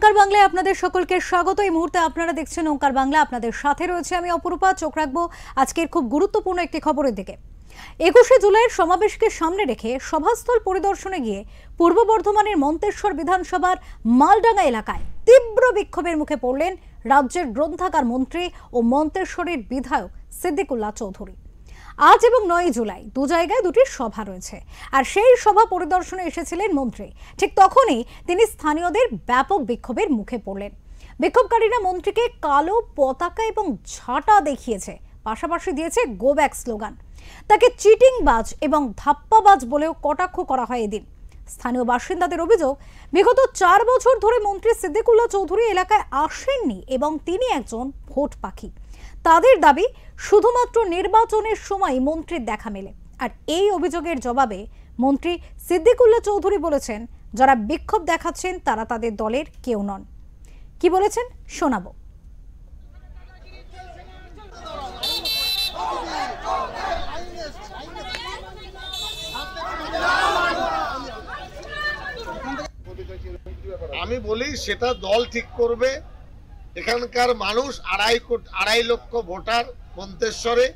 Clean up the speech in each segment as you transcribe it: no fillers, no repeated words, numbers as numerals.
ওঙ্কার বাংলায় আপনাদের সকলকে স্বাগত। এই মুহূর্তে আপনারা দেখছেন ওঙ্কার বাংলা, আপনাদের সাথে রয়েছে আমি অপরূপা। চোখ রাখবো আজকের খুব গুরুত্বপূর্ণ একটি খবরের দিকে। 21শে জুলাইয়ের সমাবেশকে সামনে রেখে সভাস্থল পরিদর্শনে গিয়ে পূর্ব বর্ধমানের মন্তেশ্বর বিধানসভার মালডাঙ্গা এলাকায় তীব্র বিক্ষোভের মুখে পড়লেন রাজ্যের গ্রন্থাগার মন্ত্রী ও মন্তেশ্বরের বিধায়ক সিদ্দিকুল্লাহ চৌধুরী। আজ এবং 9 জুলাই দু জায়গায় দুটি সভা রয়েছে, আর সেই সভা পরিদর্শনে এসেছিলেন মন্ত্রী। ঠিক তখনই তিনি স্থানীয়দের ব্যাপক বিক্ষোভের মুখে পড়লেন। বিক্ষোভকারীরা মন্ত্রীকে কালো পতাকা এবং ঝাঁটা দেখিয়েছে, পাশাপাশি দিয়েছে গো ব্যাক স্লোগান। তাকে চিটিংবাজ এবং ধাপ্পাবাজ বলেও কটাক্ষ করা হয় এদিন। স্থানীয় বাসিন্দাদের অভিযোগ, বিগত 4 বছর ধরে মন্ত্রী সিদ্দিকুল্লাহ চৌধুরী এলাকায় আসেননি এবং তিনি একজন ভোট পাখি। তাদের দাবি, শুধুমাত্র নির্বাচনের সময় মন্ত্রীর দেখা মেলে। আর এই অভিযোগের জবাবে মন্ত্রী সিদ্দিকুল্লাহ চৌধুরী বলেছেন, যারা বিক্ষোভ দেখাচ্ছেন তারা তাদের দলের কেউ নন। কি বলেছেন শোনাবো। আমি বলি সেটা দল ঠিক করবে। এখানকার মানুষ 2.5 লক্ষ ভোটার মন্তেশ্বরে।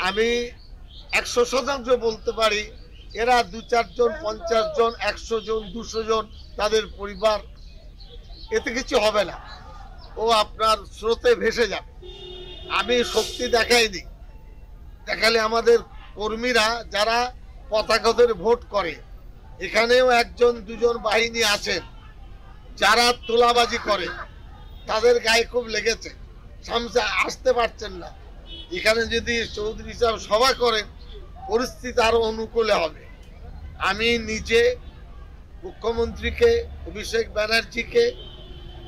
আমি 100% বলতে পারি এরা 2-4 জন, 50 জন, 100 জন, 200 জন তাদের পরিবার, এতে কিছু হবে না। ও আপনার স্রোতে ভেসে যাবে। আমি শক্তি দেখাইনি, দেখালে আমাদের কর্মীরা যারা পতাকা ধরে ভোট করে, এখানেও 1 জন 2 জন বাহিনী আছেন যারা তোলাবাজি করে, তাদের গায়ে খুব লেগেছে, সামনে আসতে পারছেন না। এখানে যদি চৌধুরী সাহেব সভা করেন, পরিস্থিতি আরো অনুকূলে হবে। আমি নিজে মুখ্যমন্ত্রীকে, অভিষেক ব্যানার্জিকে,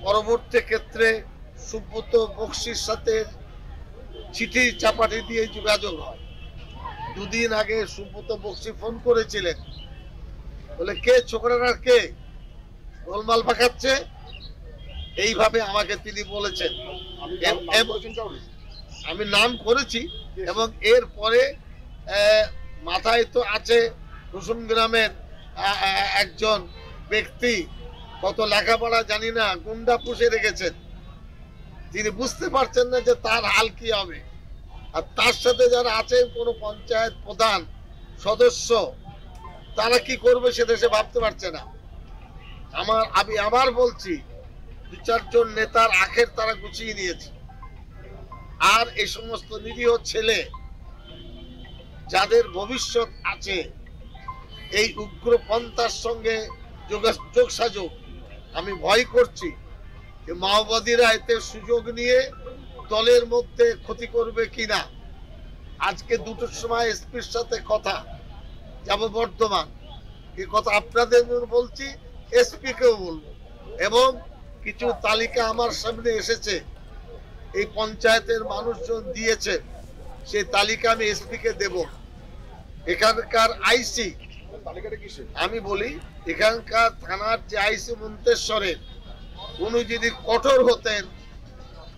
পরবর্তী ক্ষেত্রে সুব্রত বক্সির সাথে চিঠি চাপাটি দিয়ে যোগাযোগ হয়। 2 দিন আগে সুব্রত বক্সি ফোন করেছিলেন, বলে কে ছোকরারা, কে গোলমাল পাকাচ্ছে, এইভাবে আমাকে তিনি বলেছেন। আমি নাম করেছি এবং এর পরে মাথায় তো আছে রসুন গ্রামের একজন ব্যক্তি, কত লেখাপড়া জানি না, গুন্ডা পুষে রেখেছেন। তিনি বুঝতে পারছেন না যে তার হাল কি হবে। আর তার সাথে যারা আছেন কোনো পঞ্চায়েত প্রধান, সদস্য, তারা কি করবে সেটা সে ভাবতে পারছে না। আমি আবার বলছি, 2-4 জন নেতার আখের তারা গুছিয়ে নিয়েছে। আর এই সমস্ত নিরীহ ছেলে যাদের ভবিষ্যৎ আছে এই উগ্রপন্থার সঙ্গে যোগসাযোগ, আমি ভয় করছি যে মাওবাদীরা এতে সুযোগ নিয়ে দলের মধ্যে ক্ষতি করবে কিনা। আজকে 2টোর সময় এসপির সাথে কথা, যাব বর্ধমান, এই কথা আপনাদের বলছি, এসপি কেও বলবো। এবং কিছু তালিকা আমার সামনে এসেছে, এই পঞ্চায়েতের মানুষজন দিয়েছে, সেই তালিকা আমি এসপি কে দেব। এখানকার আইসি, আমি বলি এখানকার থানার যে আইসি মন্তেশ্বরের, উনি যদি কঠোর হতেন,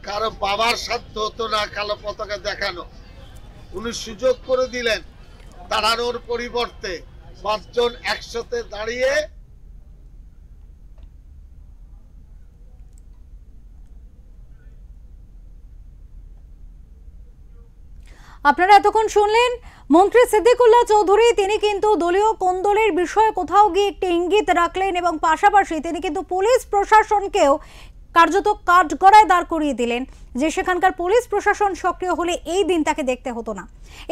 কারো বাবার সাধ্য হতো না কালো পতাকা দেখানো। উনি সুযোগ করে দিলেন, দাঁড়ানোর পরিবর্তে 5 জন একসাথে দাঁড়িয়ে আপনারা এতক্ষণ শুনলেন মন্ত্রী সিদ্দিকুল্লাহ চৌধুরী। তিনি কিন্তু দলীয় কোন্দলের বিষয়ে কোথাও গিয়ে একটি ইঙ্গিত রাখলেন এবং পাশাপাশি তিনি কিন্তু পুলিশ প্রশাসনকেও কার্যত কাঠগড়ায় দাঁড় করিয়ে দিলেন, যে সেখানকার পুলিশ প্রশাসন সক্রিয় হলে এই দিন তাকে দেখতে হতো না।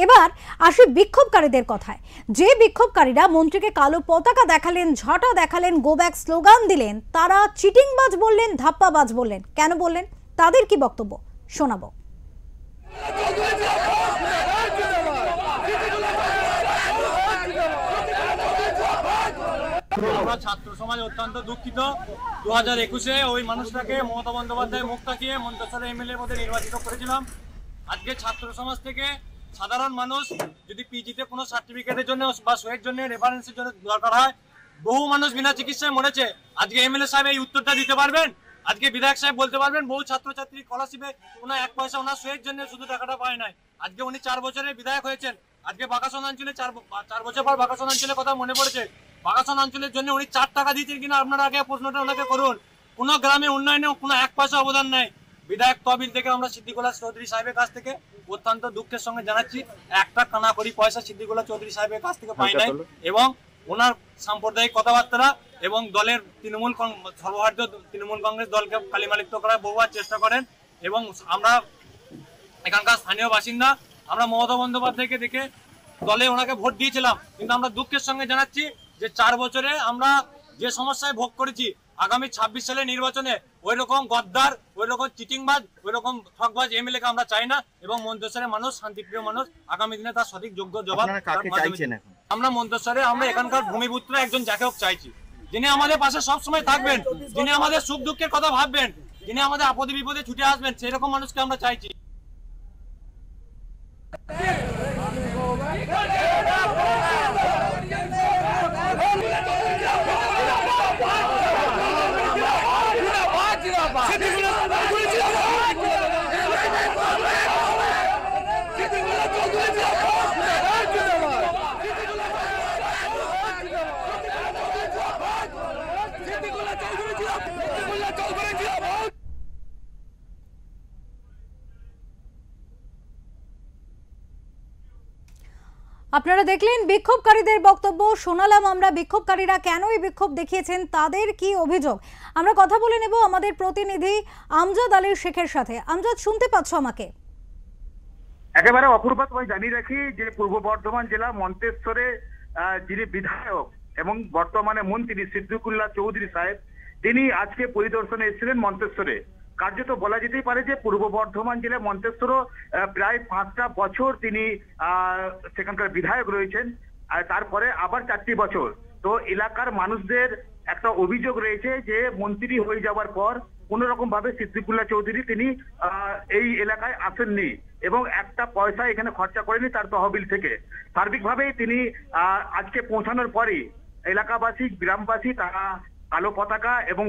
এবার আসি বিক্ষোভকারীদের কথায়। যে বিক্ষোভকারীরা মন্ত্রীকে কালো পতাকা দেখালেন, ঝাঁটা দেখালেন, গো ব্যাক স্লোগান দিলেন, তারা চিটিংবাজ বললেন, ধাপ্পাবাজ বললেন। কেন বললেন, তাদের কি বক্তব্য শোনাবো। আমরা ছাত্র সমাজ অত্যন্ত দুঃখিত। 2021-এ ওই মানুষটাকে মমতা বন্দ্যোপাধ্যায় মুখ তাকিয়ে মন্তেশ্বর এমএলএ পদে নির্বাচিত করেছিলাম। আজকে ছাত্র সমাজ থেকে সাধারণ মানুষ যদি পিজিতে কোনো সার্টিফিকেটের জন্য বা সইয়ের জন্য, রেফারেন্সের জন্য দরকার হয়, বহু মানুষ বিনা চিকিৎসায় মরেছে। আজকে এমএলএ সাহেব এই উত্তরটা দিতে পারবেন? আজকে বিধায়ক সাহেব বলতে পারবেন বহু ছাত্রছাত্রী স্কলারশিপে ওনার 1 পয়সা ওনার সইয়ের জন্য শুধু টাকাটা পায় নাই। আজকে উনি 4 বছরের বিধায়ক হয়েছেন। আজকে বাকাসন অঞ্চলে 4 বছর পর বাকাসন অঞ্চলের কথা মনে পড়েছে। বাকাসন অঞ্চলের জন্য উনি 4 টাকা দিয়েছেন কিনা আপনারা আগে প্রশ্নটা ওনাকে করুন। কোনো গ্রামে উন্নয়নে কোনো এক পয়সা অবদান নেই। বিধায়ক তহবিল থেকে আমরা সিদ্দিকুল্লাহ চৌধুরী সাহেবের কাছ থেকে অত্যন্ত দুঃখের সঙ্গে জানাচ্ছি, একটা কানাকড়ি পয়সা সিদ্দিকুল্লাহ চৌধুরী সাহেবের কাছ থেকে পাই নাই। এবং ওনার সাম্প্রদায়িক কথাবার্তা এবং দলের সর্বভারতীয় তৃণমূল কংগ্রেস দলকে কালিমালিপ্ত করার বহুবার চেষ্টা করেন। এবং আমরা এখানকার স্থানীয় বাসিন্দা, আমরা মমতা বন্দ্যোপাধ্যায়কে দেখে দলে ওনাকে ভোট দিয়েছিলাম, কিন্তু আমরা দুঃখের সঙ্গে জানাচ্ছি যে 4 বছরে আমরা যে সমস্যায় ভোগ করেছি, আগামী 26 সালের নির্বাচনে ওই রকম গদ্দার, ওই রকম চিটিংবাজ, ওই রকম ঠকবাজ এমএলএ কে আমরা চাই না। এবং মন্তেশ্বরের মানুষ শান্তিপ্রিয় মানুষ, আগামী দিনে তার সঠিক যোগ্য জবাব আমরা মন্তেশ্বরে আমরা এখানকার ভূমিপুত্র একজন যাকে হোক চাইছি, যিনি আমাদের পাশে সব সময় থাকবেন, যিনি আমাদের সুখ দুঃখের কথা ভাববেন, যিনি আমাদের আপদে বিপদে ছুটে আসবেন, সেই রকম মানুষকে আমরা চাইছি। আপনারা দেখলেন বিক্ষোভকারীদের বক্তব্য, শোনালাম আমরা বিক্ষোভকারীরা কেন এই বিক্ষোভ দেখিয়েছেন, তাদের কি অভিযোগ। আমরা কথা বলে নেব আমাদের প্রতিনিধি আমজাদ আলী শেখের সাথে। আমজাদ, শুনতে পাচ্ছ আমাকে? একেবারে অপূর্ব, তোমায় জানিয়ে রাখি যে পূর্ব বর্ধমান জেলা মন্তেশ্বরে যিনি বিধায়ক এবং বর্তমানে মন্ত্রী সিদ্দিকুল্লাহ চৌধুরী সাহেব, তিনি আজকে পরিদর্শনে এসেছিলেন মন্তেশ্বরে। কার্যত বলা যেতেই পারে যে পূর্ব বর্ধমান জেলা মন্তেশ্বরও প্রায় 5টা বছর তিনি সেখানকার বিধায়ক রয়েছেন, আর তারপরে আবার 4টি বছর। তো এলাকার মানুষদের একটা অভিযোগ রয়েছে যে মন্ত্রী হয়ে যাওয়ার পর কোন রকম ভাবে সিদ্দিকুল্লাহ চৌধুরী তিনি এই এলাকায় আসেননি এবং একটা পয়সা এখানে খরচা করেনি তার তহবিল থেকে। সার্বিকভাবেই তিনি আজকে পৌঁছানোর পরই এলাকাবাসী, গ্রামবাসী তারা কালো পতাকা এবং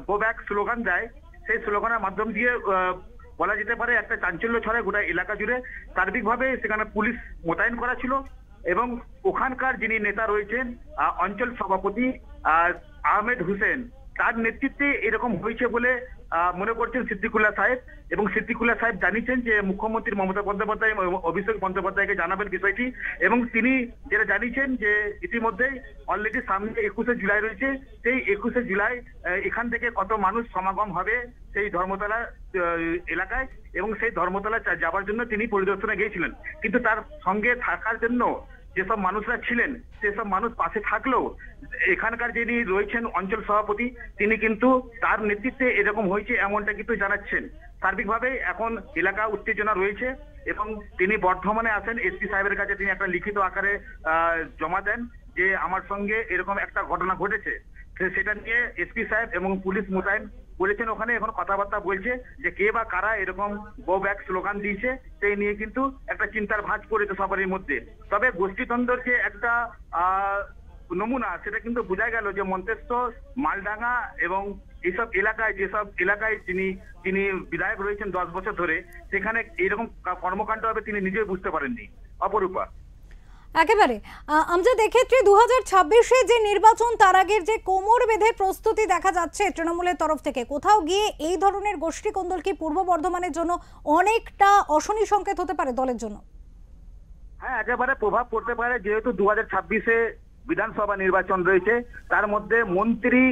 গো ব্যাক স্লোগান দেয়। সেই স্লোগানের মাধ্যম দিয়ে বলা যেতে পারে একটা চাঞ্চল্য ছড়ায় গোটা এলাকা জুড়ে। সার্বিকভাবে সেখানে পুলিশ মোতায়েন করা ছিল এবং ওখানকার যিনি নেতা রয়েছেন অঞ্চল সভাপতি আহমেদ হোসেন, তার নেতৃত্বে এরকম হয়েছে বলে মনে করছেন সিদ্দিকুল্লাহ সাহেব। এবং সিদ্দিকুল্লাহ সাহেব জানিয়েছেন যে মুখ্যমন্ত্রী মমতা বন্দ্যোপাধ্যায় অভিষেক বন্দ্যোপাধ্যায়কে জানাবেন বিষয়টি। এবং তিনি যেটা জানিয়েছেন যে ইতিমধ্যেই অলরেডি সামনে 21শে জুলাই রয়েছে, সেই 21শে জুলাই এখান থেকে কত মানুষ সমাগম হবে সেই ধর্মতলা এলাকায়, এবং সেই ধর্মতলা যাবার জন্য তিনি পরিদর্শনে গিয়েছিলেন। কিন্তু তার সঙ্গে থাকার জন্য যেসব মানুষরা ছিলেন সেসব মানুষ পাশে থাকলেও এখানকার যিনি রয়েছেন অঞ্চল সভাপতি, তিনি কিন্তু তার নেতৃত্বে এরকম হয়েছে এমনটা কিন্তু জানাচ্ছেন। সার্বিকভাবে এখন এলাকা উত্তেজনা রয়েছে এবং তিনি বর্ধমানে আসেন, এসপি সাহেবের কাছে তিনি একটা লিখিত আকারে জমা দেন যে আমার সঙ্গে এরকম একটা ঘটনা ঘটেছে। সেটা নিয়ে এসপি সাহেব এবং পুলিশ মোতায়েন করেছেন ওখানে। এখন কথাবার্তা বলছে যে কে বা কারা এরকম গো ব্যাক স্লোগান দিয়েছে সেই নিয়ে কিন্তু একটা চিন্তার ভাঁজ পড়েছে সবারই মধ্যে। তবে গোষ্ঠীদ্বন্দ্বের যে একটা নমুনা সেটা কিন্তু বোঝা গেল যে মন্তেশ্বর, মালডাঙ্গা এবং এইসব এলাকায়, যেসব এলাকায় তিনি বিধায়ক রয়েছেন 10 বছর ধরে, সেখানে এরকম কর্মকাণ্ড হবে তিনি নিজেই বুঝতে পারেননি। অপরূপা, একেবারে আমজাদ, এক্ষেত্রে 2026-এ যে নির্বাচন তার আগের যে কোমর বেঁধে প্রস্তুতি দেখা যাচ্ছে তৃণমূলের তরফ থেকে, কোথাও গিয়ে এই ধরনের গোষ্ঠী কোন্দল কি পূর্ব বর্ধমানের জন্য অনেকটা অশনি সংকেত হতে পারে দলের জন্য? হ্যাঁ, একেবারে প্রভাব পড়তে পারে, যেহেতু 2026-এ বিধানসভা নির্বাচন রয়েছে। তার মধ্যে মন্ত্রী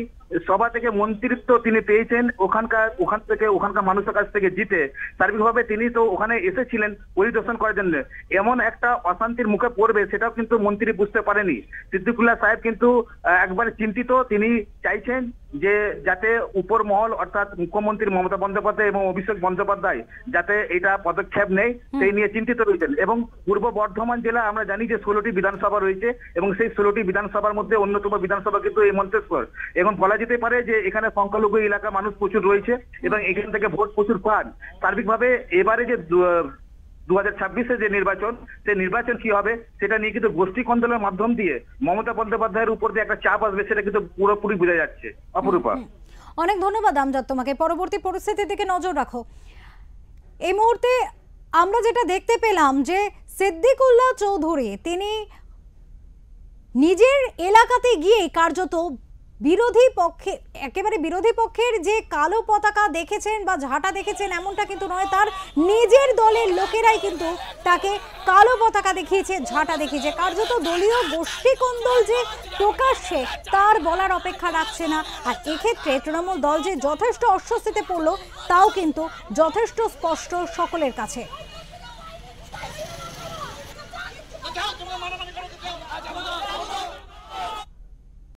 সভা থেকে মন্ত্রিত্ব তিনি পেয়েছেন ওখানকার মানুষের কাছ থেকে জিতে। সার্বিকভাবে তিনি তো ওখানে এসেছিলেন পরিদর্শন করার জন্য, এমন একটা অশান্তির মুখে পড়বে সেটাও কিন্তু মন্ত্রী বুঝতে পারেনি। সিদ্দিকুল্লাহ সাহেব কিন্তু একবার চিন্তিত, তিনি চাইছেন যে যাতে উপর মহল অর্থাৎ মুখ্যমন্ত্রী মমতা বন্দ্যোপাধ্যায় এবং অভিষেক বন্দ্যোপাধ্যায় যাতে এটা পদক্ষেপ নেয় সেই নিয়ে চিন্তিত রয়েছেন। এবং পূর্ব বর্ধমান জেলা আমরা জানি যে 16টি বিধানসভা রয়েছে এবং সেই 16টি বিধানসভার মধ্যে অন্যতম বিধানসভা কিন্তু এই মন্তেশ্বর। এখন বলা যেতে পারে যে এখানে সংখ্যালঘু এলাকা মানুষ প্রচুর রয়েছে এবং এখান থেকে ভোট প্রচুর পান। সার্বিকভাবে এবারে যে 2026-এ যে নির্বাচন, সেই নির্বাচন কি হবে সেটা নিয়ে কিন্তু গোষ্ঠী কন্দলের মাধ্যম দিয়ে মমতা বন্দ্যোপাধ্যায়ের উপর দিয়ে একটা চাপ আসবে, সেটা কিন্তু পুরোপুরি বোঝা যাচ্ছে। অপরূপা, অনেক ধন্যবাদ আমজাদ তোমাকে। পরবর্তী পরিস্থিতির দিকে নজর রাখো। এই মুহূর্তে আমরা যেটা দেখতে পেলাম যে সিদ্দিকুল্লাহ চৌধুরী তিনি নিজের এলাকাতে গিয়ে কার্যত বিরোধী পক্ষে একেবারে বিরোধী পক্ষের যে কালো পতাকা দেখেছেন বা ঝাঁটা দেখেছেন এমনটা কিন্তু নয়, তার নিজের দলের লোকেরাই কিন্তু তাকে কালো পতাকা দেখিয়েছে, ঝাঁটা দেখিয়েছে। কার্যত দলীয় গোষ্ঠী কোন্দল যে প্রকাশ্যে তার বলার অপেক্ষা রাখছে না। আর এক্ষেত্রে তৃণমূল দল যে যথেষ্ট অস্বস্তিতে পড়লো তাও কিন্তু যথেষ্ট স্পষ্ট সকলের কাছে।